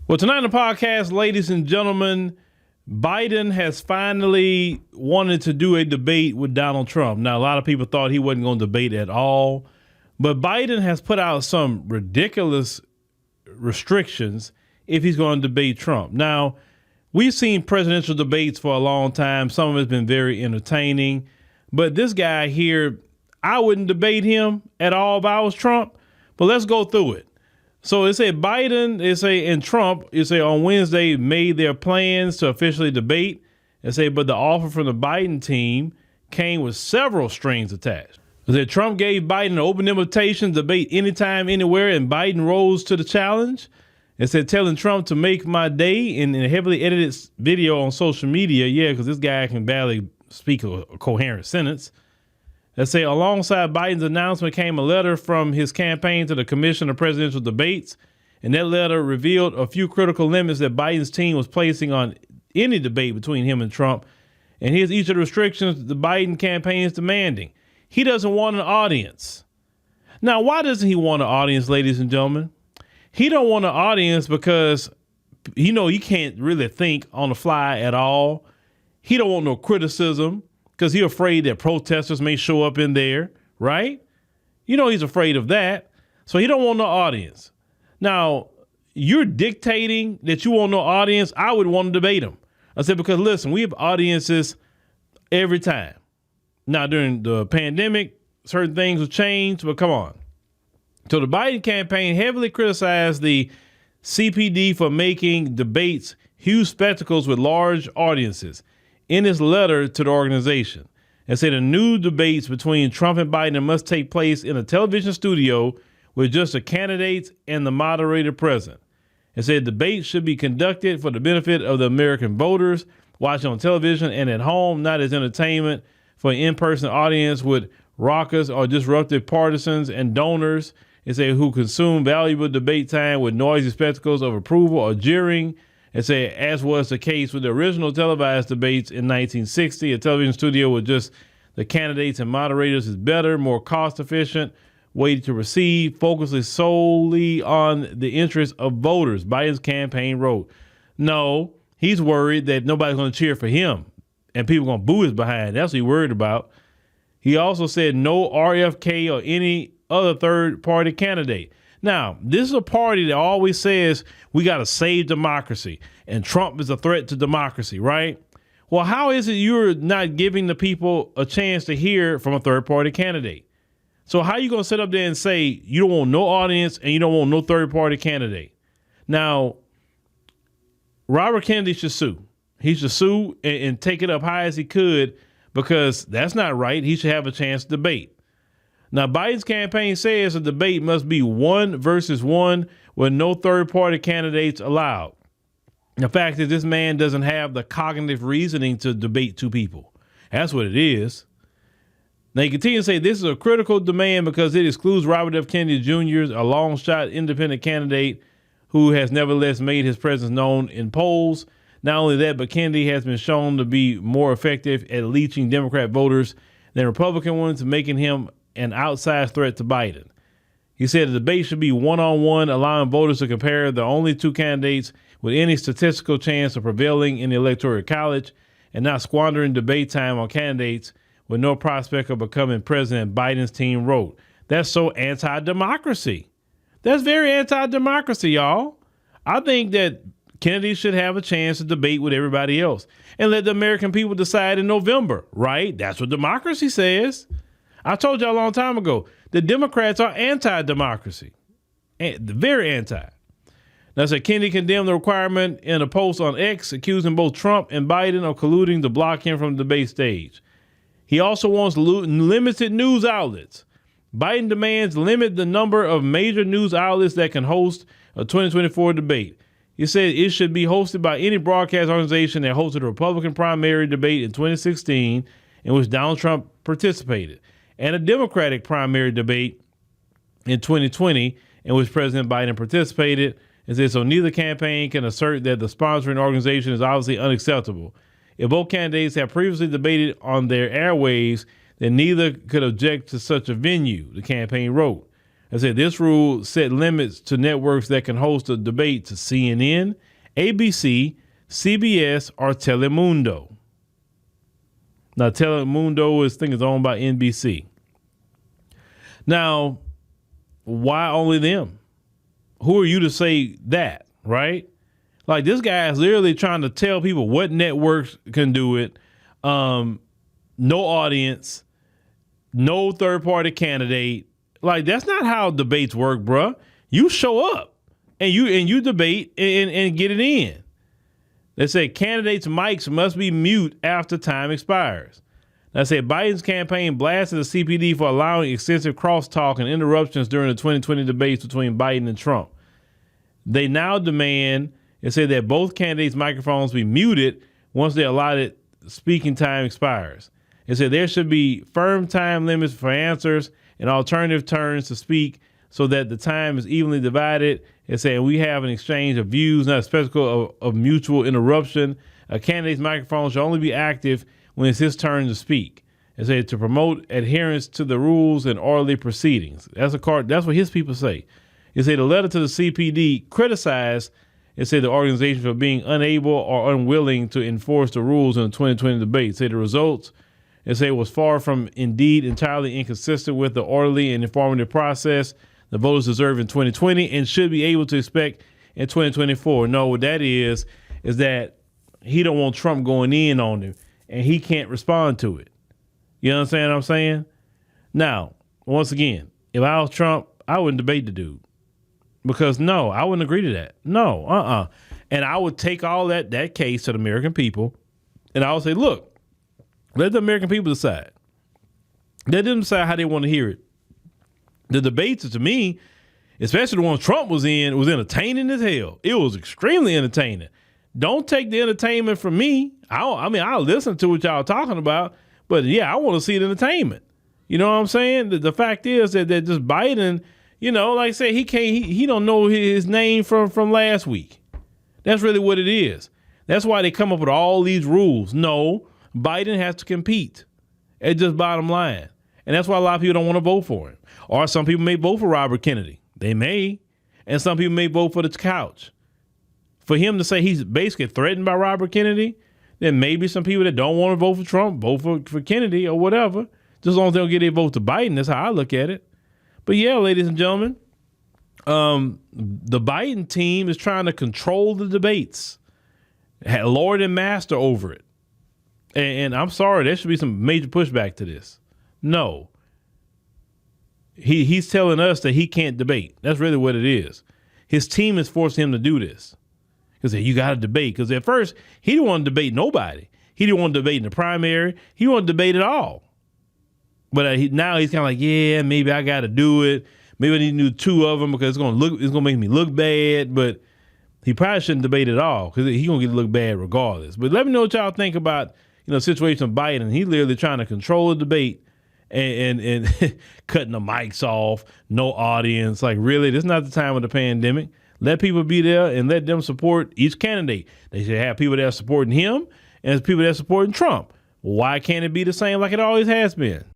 Well, tonight on the podcast, ladies and gentlemen, Biden has finally wanted to do a debate with Donald Trump. Now, a lot of people thought he wasn't going to debate at all, but Biden has put out some ridiculous restrictions if he's going to debate Trump. Now, we've seen presidential debates for a long time. Some of it's been very entertaining, but this guy here, I wouldn't debate him at all if I was Trump, but let's go through it. So it said Biden, and Trump, on Wednesday made their plans to officially debate. But the offer from the Biden team came with several strings attached. It said Trump gave Biden an open invitation to debate anytime, anywhere, and Biden rose to the challenge. It said telling Trump to make my day in a heavily edited video on social media. Yeah, because this guy can barely speak a coherent sentence. Alongside Biden's announcement came a letter from his campaign to the Commission of Presidential Debates, and that letter revealed a few critical limits that Biden's team was placing on any debate between him and Trump. And here's each of the restrictions the Biden campaign is demanding. He doesn't want an audience. Now, why doesn't he want an audience, ladies and gentlemen? He don't want an audience because, he can't really think on the fly at all. He don't want no criticism, because he's afraid that protesters may show up in there, right? He's afraid of that. So he don't want no audience. Now, you're dictating that you want no audience. I would want to debate him. Because listen, we have audiences every time. Now, during the pandemic, certain things have changed, but come on. So the Biden campaign heavily criticized the CPD for making debates huge spectacles with large audiences in his letter to the organization, and said the new debates between Trump and Biden must take place in a television studio with just the candidates and the moderator present. It said debates should be conducted for the benefit of the American voters watching on television and at home, not as entertainment for an in-person audience with raucous or disruptive partisans and donors. It said who consume valuable debate time with noisy spectacles of approval or jeering. It said, as was the case with the original televised debates in 1960, a television studio with just the candidates and moderators is better, more cost efficient way to receive, focuses solely on the interests of voters, Biden's campaign wrote. No, he's worried that nobody's going to cheer for him and people are going to boo his behind. That's what he's worried about. He also said no RFK or any other third party candidate. Now, this is a party that always says we got to save democracy and Trump is a threat to democracy, right? Well, how is it you're not giving the people a chance to hear from a third party candidate? So how are you going to sit up there and say you don't want no audience and you don't want no third party candidate? Now, Robert Kennedy should sue. He should sue and take it up high as he could, because that's not right. He should have a chance to debate. Now, Biden's campaign says a debate must be 1 versus 1 with no third-party candidates allowed. The fact is this man doesn't have the cognitive reasoning to debate two people. That's what it is. Now, he continues to say this is a critical demand because it excludes Robert F. Kennedy Jr., a long-shot independent candidate who has nevertheless made his presence known in polls. Not only that, but Kennedy has been shown to be more effective at leeching Democrat voters than Republican ones, making him an outsized threat to Biden. He said the debate should be one-on-one, allowing voters to compare the only two candidates with any statistical chance of prevailing in the Electoral College, and not squandering debate time on candidates with no prospect of becoming president, Biden's team wrote. That's so anti-democracy. That's very anti-democracy, y'all. I think that Kennedy should have a chance to debate with everybody else and let the American people decide in November, right? That's what democracy says. I told you a long time ago, the Democrats are anti-democracy, very anti. Now, so Kennedy condemned the requirement in a post on X, accusing both Trump and Biden of colluding to block him from the debate stage. He also wants limited news outlets. Biden demands limit the number of major news outlets that can host a 2024 debate. He said it should be hosted by any broadcast organization that hosted a Republican primary debate in 2016 in which Donald Trump participated, and a Democratic primary debate in 2020 in which President Biden participated. And said so neither campaign can assert that the sponsoring organization is obviously unacceptable. If both candidates have previously debated on their airwaves, then neither could object to such a venue, the campaign wrote. I said this rule set limits to networks that can host a debate to CNN, ABC, CBS, or Telemundo. Now, Telemundo is owned by NBC. Now, why only them? Who are you to say that, right? Like, this guy is literally trying to tell people what networks can do it. No audience, no third-party candidate. Like, that's not how debates work, bruh. You show up and you debate and get it in. They say candidates' mics must be mute after time expires. They say Biden's campaign blasted the CPD for allowing extensive crosstalk and interruptions during the 2020 debates between Biden and Trump. They now demand, it said that both candidates' microphones be muted once their allotted speaking time expires. It said there should be firm time limits for answers and alternative turns to speak so that the time is evenly divided. It said we have an exchange of views, not a spectacle of mutual interruption. A candidate's microphone should only be active when it's his turn to speak. It said to promote adherence to the rules and orderly proceedings. That's what his people say. It said the letter to the CPD criticized, it said the organization for being unable or unwilling to enforce the rules in the 2020 debate. It said the results, it said, was far from indeed entirely inconsistent with the orderly and informative process the voters deserve in 2020 and should be able to expect in 2024. No, what that is that he don't want Trump going in on him and he can't respond to it. You understand what I'm saying? Now, once again, if I was Trump, I wouldn't debate the dude. Because no, I wouldn't agree to that. No, And I would take all that case to the American people and I would say, look, let the American people decide. Let them decide how they want to hear it. The debates, to me, especially the one Trump was in, was entertaining as hell. It was extremely entertaining. Don't take the entertainment from me. I'll listen to what y'all talking about, but yeah, I want to see the entertainment. You know what I'm saying? The fact is that just Biden, like I said, he don't know his name from last week. That's really what it is. That's why they come up with all these rules. No, Biden has to compete. It's just bottom line. And that's why a lot of people don't want to vote for him. Or some people may vote for Robert Kennedy. They may. And some people may vote for the couch. For him to say he's basically threatened by Robert Kennedy, then maybe some people that don't want to vote for Trump vote for Kennedy or whatever. Just as long as they don't get their vote to Biden, that's how I look at it. But yeah, ladies and gentlemen, the Biden team is trying to control the debates, lord and master over it. And I'm sorry, there should be some major pushback to this. No. He's telling us that he can't debate. That's really what it is. His team is forcing him to do this. Because you got to debate. Because at first, he didn't want to debate nobody. He didn't want to debate in the primary. He didn't want to debate at all. But now he's kind of like, yeah, maybe I got to do it. Maybe I need to do two of them because it's gonna make me look bad. But he probably shouldn't debate at all because he's going to get to look bad regardless. But let me know what y'all think about the situation of Biden. He's literally trying to control the debate and cutting the mics off, no audience. Like, really, this is not the time of the pandemic. Let people be there and let them support each candidate. They should have people that are supporting him and people that are supporting Trump. Why can't it be the same like it always has been?